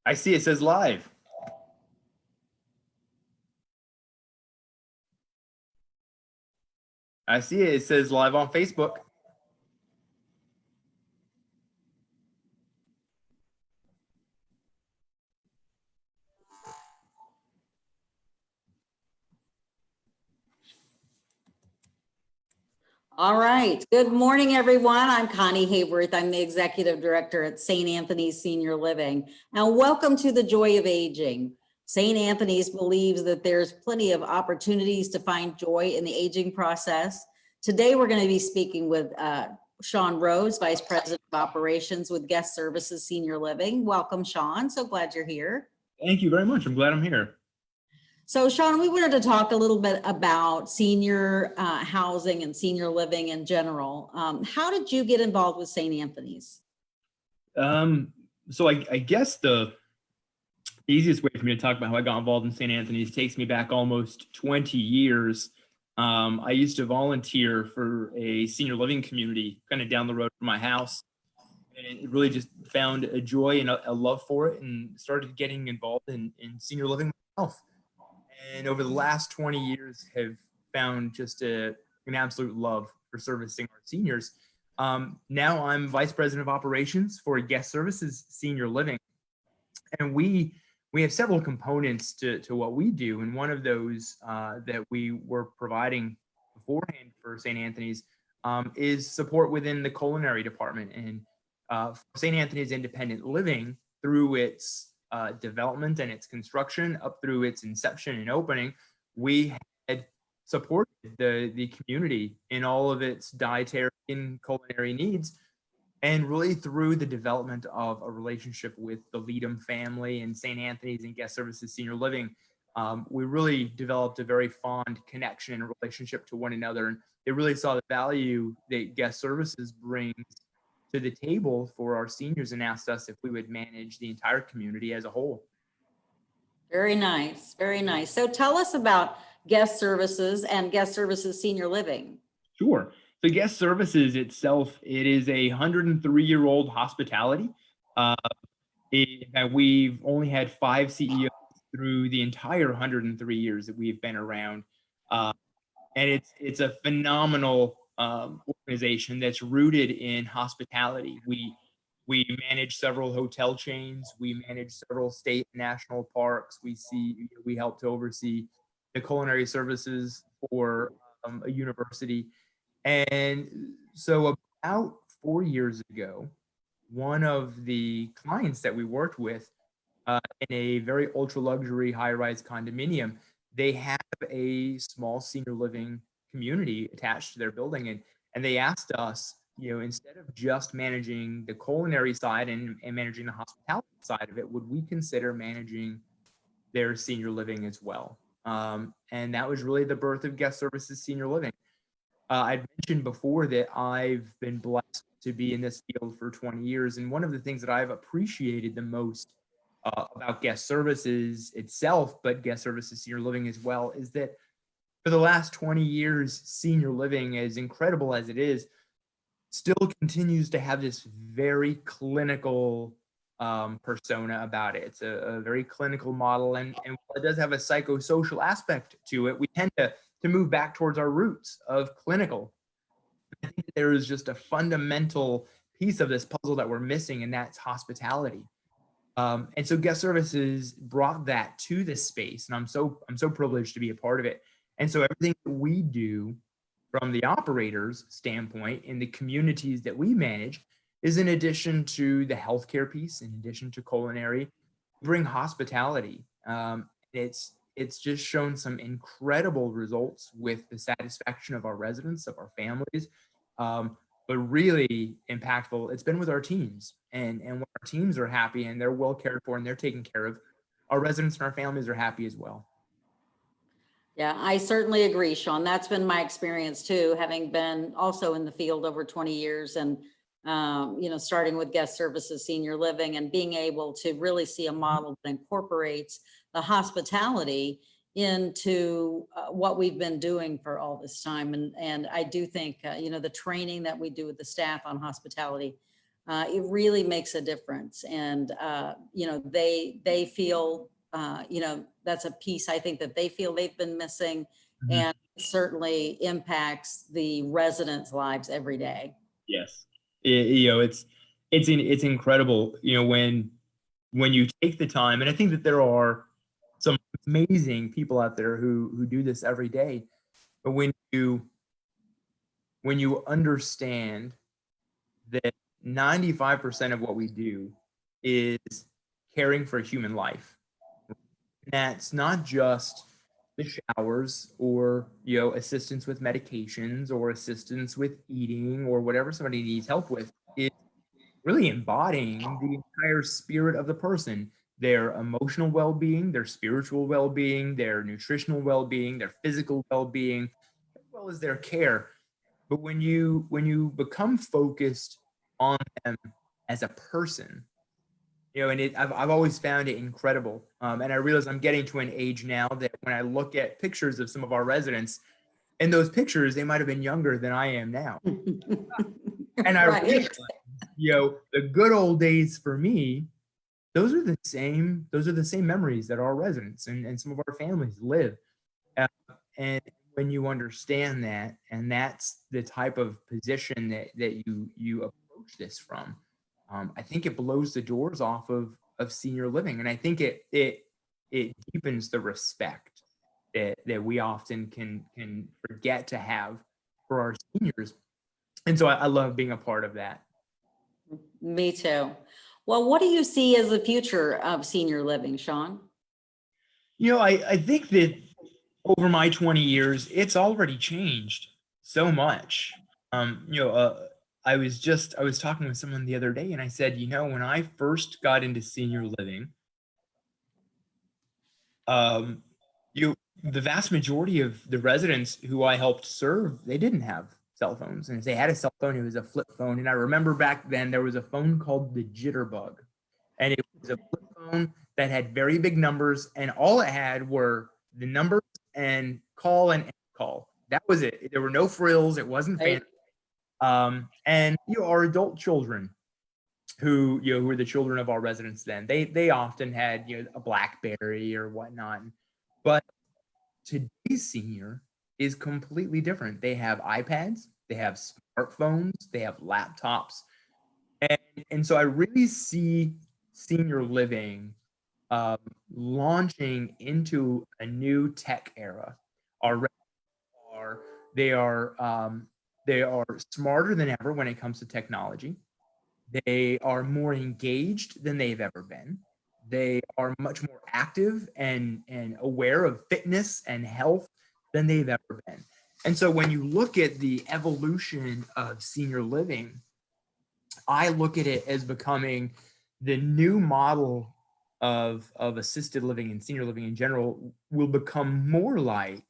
I see it says live. I see it. It says live on Facebook. All right. Good morning, everyone. I'm Connie Hayworth. I'm the Executive Director at St. Anthony's Senior Living. And welcome to the Joy of Aging. St. Anthony's believes that there's plenty of opportunities to find joy in the aging process. Today, we're going to be speaking with Shawn Rose, Vice President of Operations with Guest Services Senior Living. Welcome, Shawn. So glad you're here. Thank you very much. I'm glad I'm here. So, Shawn, we wanted to talk a little bit about senior housing and senior living in general. How did you get involved with St. Anthony's? So I guess the easiest way for me to talk about how I got involved in St. Anthony's takes me back almost 20 years. I used to volunteer for a senior living community kind of down the road from my house. And it really just found a joy and a love for it and started getting involved in senior living myself. And over the last 20 years have found just an absolute love for servicing our seniors. Now I'm Vice President of Operations for Guest Services Senior Living. And we have several components to what we do. And one of those that we were providing beforehand for St. Anthony's is support within the culinary department. And for St. Anthony's Independent Living, through its development and its construction up through its inception and opening, we had supported the community in all of its dietary and culinary needs. And really through the development of a relationship with the Leadham family and St. Anthony's and Guest Services Senior Living, we really developed a very fond connection and relationship to one another. And they really saw the value that Guest Services brings to the table for our seniors and asked us if we would manage the entire community as a whole. Very nice, very nice. So tell us about Guest Services and Guest Services Senior Living. Sure. So Guest Services itself, it is a 103-year-old hospitality. We've only had 5 CEOs through the entire 103 years that we've been around. And it's a phenomenal organization that's rooted in hospitality. We manage several hotel chains. We manage several state and national parks. We help to oversee the culinary services for a university. And so about 4 years ago, one of the clients that we worked with in a very ultra luxury high-rise condominium, they have a small senior living community attached to their building. And they asked us, instead of just managing the culinary side and managing the hospitality side of it, would we consider managing their senior living as well? And that was really the birth of Guest Services Senior Living. I mentioned before that I've been blessed to be in this field for 20 years. And one of the things that I've appreciated the most about Guest Services itself, but Guest Services Senior Living as well, is that for the last 20 years, senior living, as incredible as it is, still continues to have this very clinical persona about it. It's a very clinical model, and while it does have a psychosocial aspect to it, we tend to move back towards our roots of clinical. I think there is just a fundamental piece of this puzzle that we're missing, and that's hospitality. And so Guest Services brought that to this space, and I'm so privileged to be a part of it. And so everything that we do from the operator's standpoint in the communities that we manage is in addition to the healthcare piece, in addition to culinary, bring hospitality. It's just shown some incredible results with the satisfaction of our residents, of our families, but really impactful. It's been with our teams, and when our teams are happy and they're well cared for and they're taken care of, our residents and our families are happy as well. Yeah, I certainly agree, Shawn. That's been my experience too, having been also in the field over 20 years and, starting with Guest Services Senior Living and being able to really see a model that incorporates the hospitality into what we've been doing for all this time. And I do think, the training that we do with the staff on hospitality it really makes a difference. And, they feel, that's a piece I think that they feel they've been missing, Mhm. and certainly impacts the residents' lives every day. Yes. It's incredible, when you take the time, and I think that there are some amazing people out there who do this every day. But when you understand that 95% of what we do is caring for human life. That's not just the showers or assistance with medications or assistance with eating or whatever somebody needs help with. It's really embodying the entire spirit of the person, their emotional well-being, their spiritual well-being, their nutritional well-being, their physical well-being, as well as their care. But when you become focused on them as a person, and I've always found it incredible. And I realize I'm getting to an age now that when I look at pictures of some of our residents, in those pictures, they might have been younger than I am now. And I realize, Right. the good old days for me, those are the same memories that our residents and some of our families live. Uh, and when you understand that, and that's the type of position that you approach this from, I think it blows the doors off of senior living, and I think it deepens the respect that we often can forget to have for our seniors, and so I love being a part of that. Me too. Well, what do you see as the future of senior living, Shawn? I think that over my 20 years, it's already changed so much. Um, you know, uh, I was talking with someone the other day, and I said, when I first got into senior living, um, you the vast majority of the residents who I helped serve, they didn't have cell phones, and if they had a cell phone, it was a flip phone. And I remember back then there was a phone called the Jitterbug, and it was a flip phone that had very big numbers, and all it had were the numbers and call and end call. That was it. There were no frills. It wasn't fancy. Right. And our adult children who were the children of our residents then, they often had a BlackBerry or whatnot. But today's senior is completely different. They have iPads, they have smartphones, they have laptops, and so I really see senior living um, launching into a new tech era. Our are they are they are smarter than ever when it comes to technology. They are more engaged than they've ever been. They are much more active and aware of fitness and health than they've ever been. And so when you look at the evolution of senior living, I look at it as becoming the new model of assisted living and senior living in general will become more like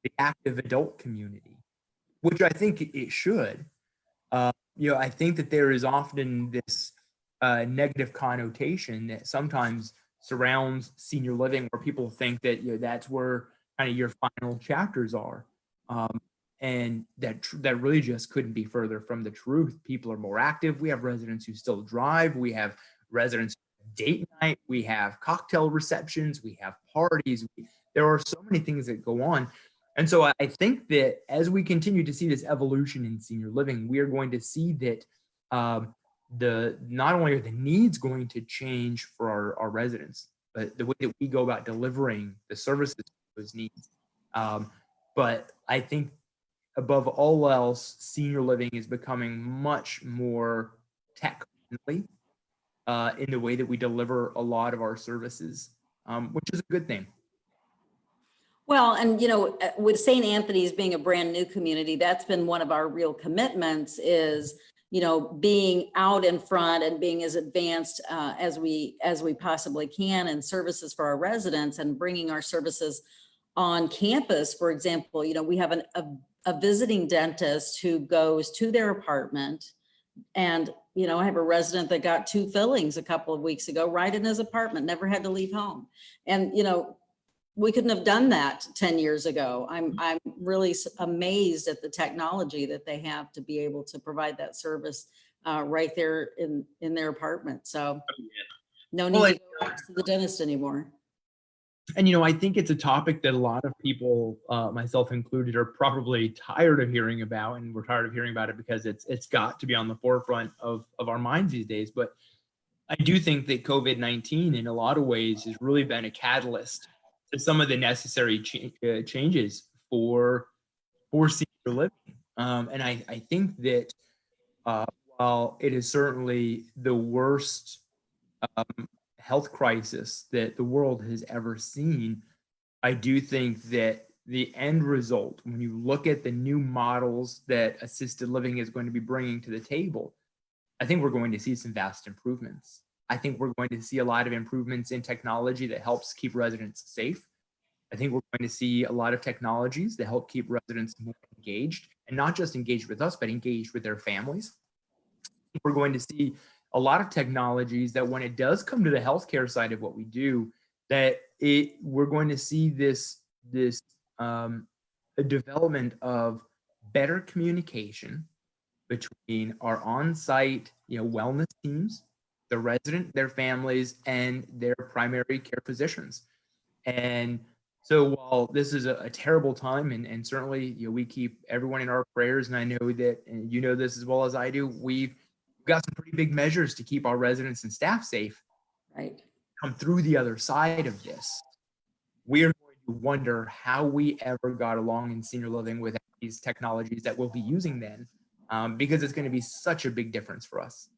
the active adult community, which I think it should. I think that there is often this negative connotation that sometimes surrounds senior living, where people think that that's where kind of your final chapters are, and that really just couldn't be further from the truth. People are more active. We have residents who still drive. We have residents who date night. We have cocktail receptions. We have parties. There are so many things that go on. And so I think that as we continue to see this evolution in senior living, we are going to see that the not only are the needs going to change for our residents, but the way that we go about delivering the services to those needs. But I think above all else, senior living is becoming much more tech friendly in the way that we deliver a lot of our services, which is a good thing. Well, and with St. Anthony's being a brand new community, that's been one of our real commitments is, being out in front and being as advanced as we possibly can in services for our residents and bringing our services on campus. For example, we have a visiting dentist who goes to their apartment, and I have a resident that got 2 fillings a couple of weeks ago right in his apartment, never had to leave home. And we couldn't have done that 10 years ago. I'm really amazed at the technology that they have to be able to provide that service right there in their apartment. So no Well, need to go to the dentist anymore. and I think it's a topic that a lot of people, myself included, are probably tired of hearing about, and we're tired of hearing about it because it's got to be on the forefront of our minds these days. But I do think that COVID-19, in a lot of ways, has really been a catalyst to some of the necessary changes for senior living. And I think that while it is certainly the worst health crisis that the world has ever seen, I do think that the end result, when you look at the new models that assisted living is going to be bringing to the table, I think we're going to see some vast improvements. I think we're going to see a lot of improvements in technology that helps keep residents safe. I think we're going to see a lot of technologies that help keep residents more engaged, and not just engaged with us, but engaged with their families. We're going to see a lot of technologies that, when it does come to the healthcare side of what we do, that we're going to see this a development of better communication between our on-site wellness teams, the resident, their families, and their primary care physicians. And so while this is a terrible time, and certainly we keep everyone in our prayers, and I know that, and this as well as I do, we've got some pretty big measures to keep our residents and staff safe. Right. Come through the other side of this, we are going to wonder how we ever got along in senior living without these technologies that we'll be using then, because it's going to be such a big difference for us.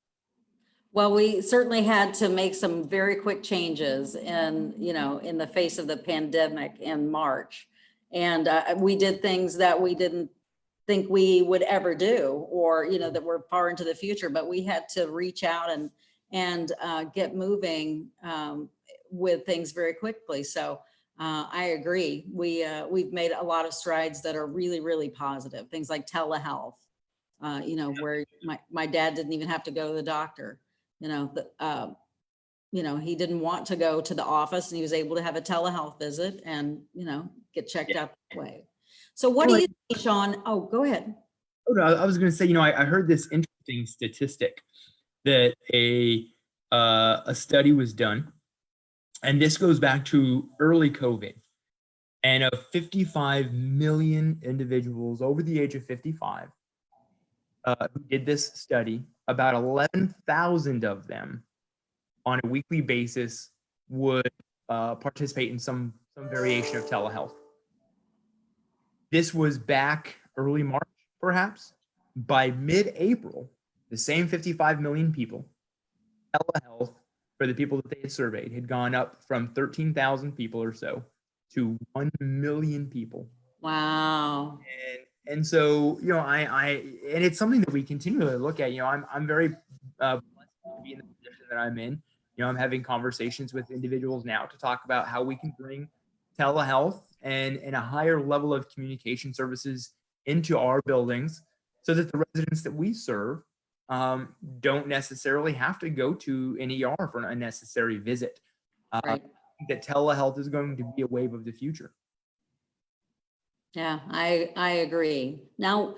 Well, we certainly had to make some very quick changes in the face of the pandemic in March. And we did things that we didn't think we would ever do, or, that were far into the future, but we had to reach out and get moving with things very quickly. So I agree. We've made a lot of strides that are really, really positive. Things like telehealth, where my dad didn't even have to go to the doctor. He didn't want to go to the office, and he was able to have a telehealth visit and, get checked out that way. So what do you think, Shawn? Oh, go ahead. Oh, no, I was going to say, I heard this interesting statistic that a study was done, and this goes back to early COVID. And of 55 million individuals over the age of 55 who did this study, about 11,000 of them on a weekly basis would participate in some variation of telehealth. This was back early March, perhaps. By mid-April, the same 55 million people, telehealth for the people that they had surveyed had gone up from 13,000 people or so to 1 million people. Wow. And so, and it's something that we continually look at. I'm very blessed to be in the position that I'm in. I'm having conversations with individuals now to talk about how we can bring telehealth and a higher level of communication services into our buildings, so that the residents that we serve don't necessarily have to go to an ER for an unnecessary visit. Right. I think that telehealth is going to be a wave of the future. Yeah, I agree. Now,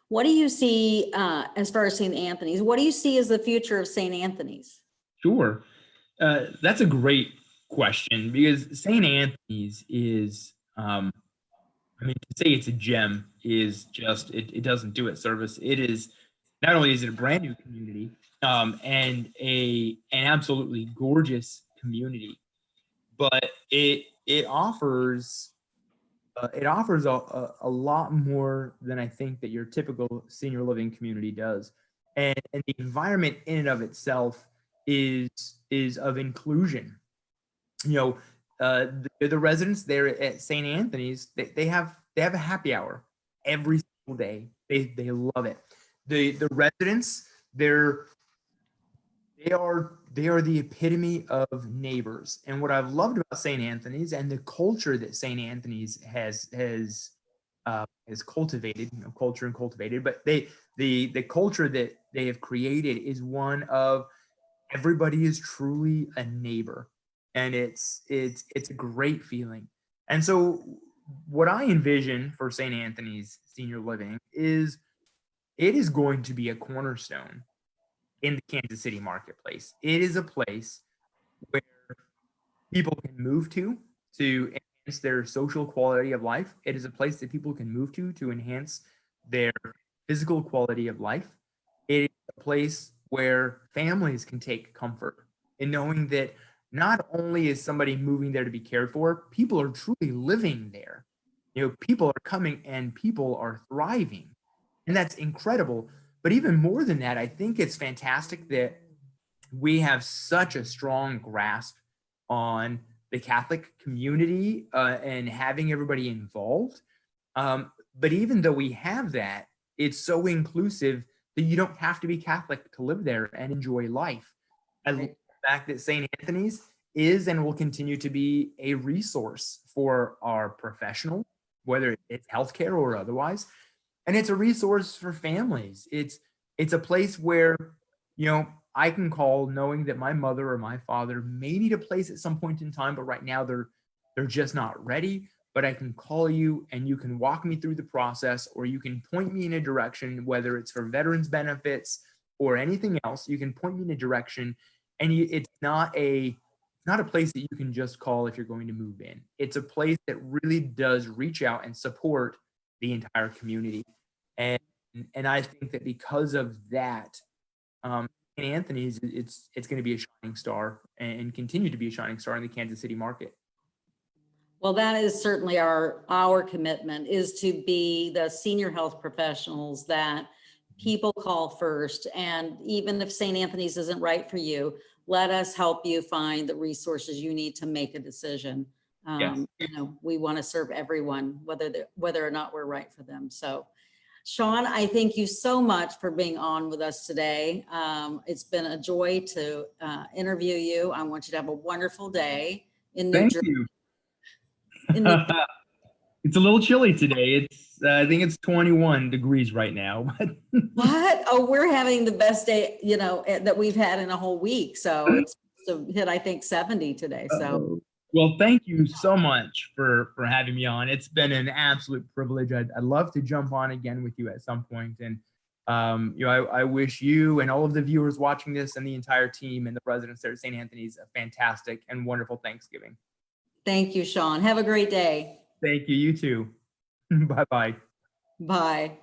what do you see as far as St. Anthony's? What do you see as the future of St. Anthony's? Sure. That's a great question, because St. Anthony's is, to say it's a gem is just, it doesn't do it service. It is, not only is it a brand new community, and an absolutely gorgeous community, but it offers a lot more than I think that your typical senior living community does. And the environment in and of itself is of inclusion. The residents there at St. Anthony's, they have a happy hour every single day. They love it. The residents, they are the epitome of neighbors. And what I've loved about St. Anthony's, and the culture that St. Anthony's has cultivated, culture and cultivated, but the culture that they have created is one of everybody is truly a neighbor, and it's a great feeling. And so what I envision for St. Anthony's Senior Living is, it is going to be a cornerstone in the Kansas City marketplace. It is a place where people can move to enhance their social quality of life. It is a place that people can move to enhance their physical quality of life. It is a place where families can take comfort in knowing that not only is somebody moving there to be cared for, people are truly living there. People are coming and people are thriving. And that's incredible. But even more than that, I think it's fantastic that we have such a strong grasp on the Catholic community and having everybody involved. But even though we have that, it's so inclusive that you don't have to be Catholic to live there and enjoy life. I love the fact that St. Anthony's is and will continue to be a resource for our professional, whether it's healthcare or otherwise. And it's a resource for families. It's a place where, I can call knowing that my mother or my father may need a place at some point in time, but right now they're just not ready. But I can call you and you can walk me through the process, or you can point me in a direction, whether it's for veterans benefits or anything else. You can point me in a direction, and it's not a place that you can just call if you're going to move in. It's a place that really does reach out and support the entire community. And I think that because of that, St. Anthony's, it's going to be a shining star and continue to be a shining star in the Kansas City market. Well, that is certainly our commitment, is to be the senior health professionals that people call first. And even if St. Anthony's isn't right for you, let us help you find the resources you need to make a decision. Yes. We want to serve everyone, whether or not we're right for them. So, Shawn, I thank you so much for being on with us today. It's been a joy to interview you. I want you to have a wonderful day in New Jersey. Thank you. It's a little chilly today. I think it's 21 degrees right now. What? Oh, we're having the best day, that we've had in a whole week. So it's hit, I think, 70 today. So. Well, thank you so much for having me on. It's been an absolute privilege. I'd love to jump on again with you at some point. And, I wish you and all of the viewers watching this and the entire team and the residents there at St. Anthony's a fantastic and wonderful Thanksgiving. Thank you, Shawn. Have a great day. Thank you. You too. Bye-bye. Bye.